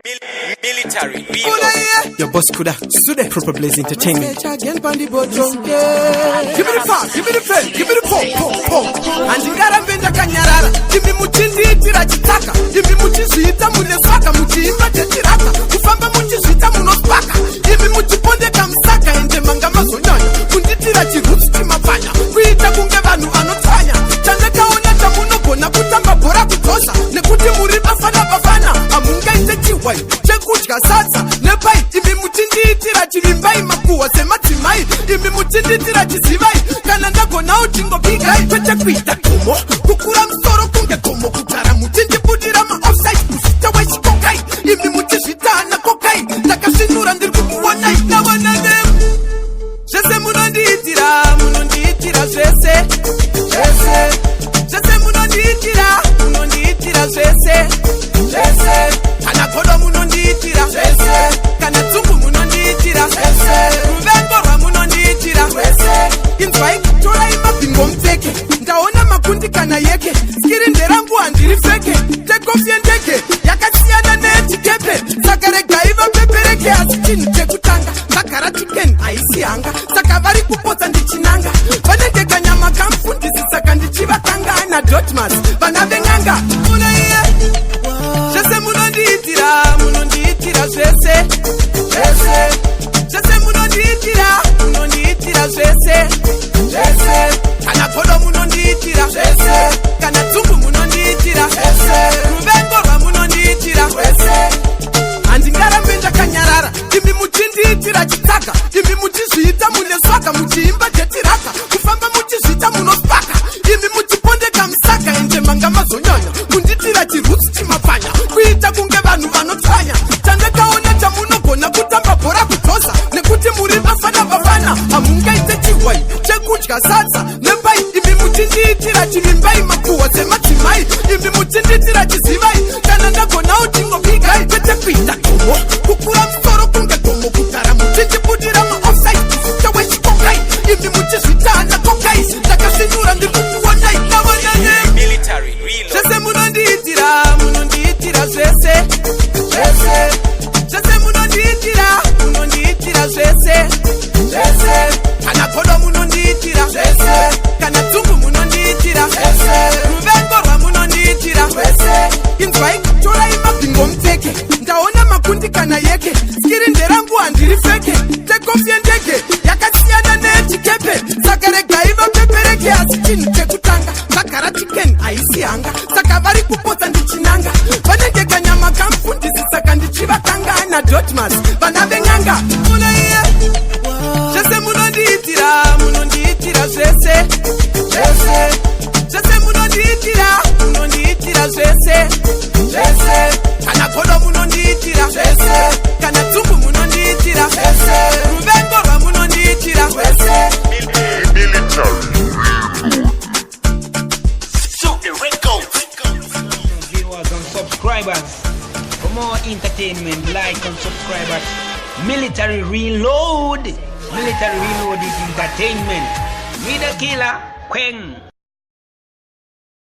Military reload. Your boss coulda sude Proper Blaze Entertainment. Give me the fun, give me the pen, give me the pop. And you gotta bend the kanyarara. Give me muchindi tira chitaka. Give me muchizita munesaka. Muchimba chetiraka. Kufamba muchizita munospaka. Give me muchiponde kamsaka. Ende mangama sonyonya. Kunditira chirutsi chimapanya. Kuita kunge vanu vanotanya. Chandakaona chamunogona kutamba bhora kutosha. Nekuti muri bafana. Amunga ite chiwai. Chekudya sadza. Nepai. Imi muchinditira chirimbai makuwa semadzimai. Imi muchinditira chizivai. Kana ndagona uchingopigai. Kwete kuita gomo. Kukura musoro kunge gomo. Kugara muchindibudira ma-offside. Kusita wechikokai. Imi muchizvitana kokai. Ndakasvinura ndiri kukuonai. Nawanane. Zvese munondiitira zvese. Zvese munondiitira zvese. Kana godo munondiitira zvese. Kana dzungu munondiitira zvese. Ruvengo rwamunondiitira zvese. Inzwai torai mabhingo muteke. Ndaona makundi kana yeke. Skiri nderangu handiri feke. Tekofi yendege yakasiyana neyechikepe. Saka regai vapepereke asi chinhu chekutanga. Vagara chicken haisi hanga. Saka vari kupotsa ndichinanga. Vanenge kanyama kamufundisi saka ndichivakangana Dotmas. Vana veng'anga. Zvese munondiitira zvese. Zvese munondiitira zvese. Kana godo munondiitira zvese. Kana dzungu munondiitira zvese. Ruvengo rwamunondiitira zvese. Handingarambe ndakanyarara. Imi muchindiitira chitaka. Imi muchizviita muneswaka. Muchiimba jetiraka. Kufamba muchizviita munospaka. Imi muchipondeka musaka. Ende manga mazonyanya. Kunditira chirutsi chimapanya. Kuita kunge vanhu vanotsanya. Chandakaona chamunogona kutamba bhora kudzosa. Nekuti muri bafana. Hamungaite chihwai. Chekudya sadza. Nepai. Imi muchindiitira chirimbai makuwa semadzimai. Imi muchindiitira chizivai. Kana ndagona uchingopigai. Kwete kuita gomo. Kukura musoro kunge gomo. Kugara muchindibudira ma-offside. Kusita wechikokai. Imi muchizvitana kokai. Ndakasvinura ndiri kukuonai. Nawanane. Military reload. Zvese munondiitira zvese. Zvese munondiitira zvese. Kana godo munondiitira zvese. Kana dzungu munondiitira zvese. Ruvengo rwamunondiitira zvese. Inzwai torai mabhingo muteke. Ndaona makundi kana yeke. Skiri nderangu handiri feke. Tekofi yendege yakasiyana neyechikepe. Saka regai vapepereke asi chinhu chekutanga. Vagara chicken haisi hanga. Saka vari kupotsa ndichinanga. Vanenge kanyama kamufundisi saka ndichivakangana Dotmas. Vana veng'anga. Zvese munondiitira zvese. Zvese munondiitira zvese. Kana godo munondiitira zvese. Kana dzungu munondiitira zvese. Ruvengo rwamunondiitira zvese. Viewers and subscribers, for more entertainment, like and subscribe at Military Reload. Military Reload is entertainment. Me the killer, Queen.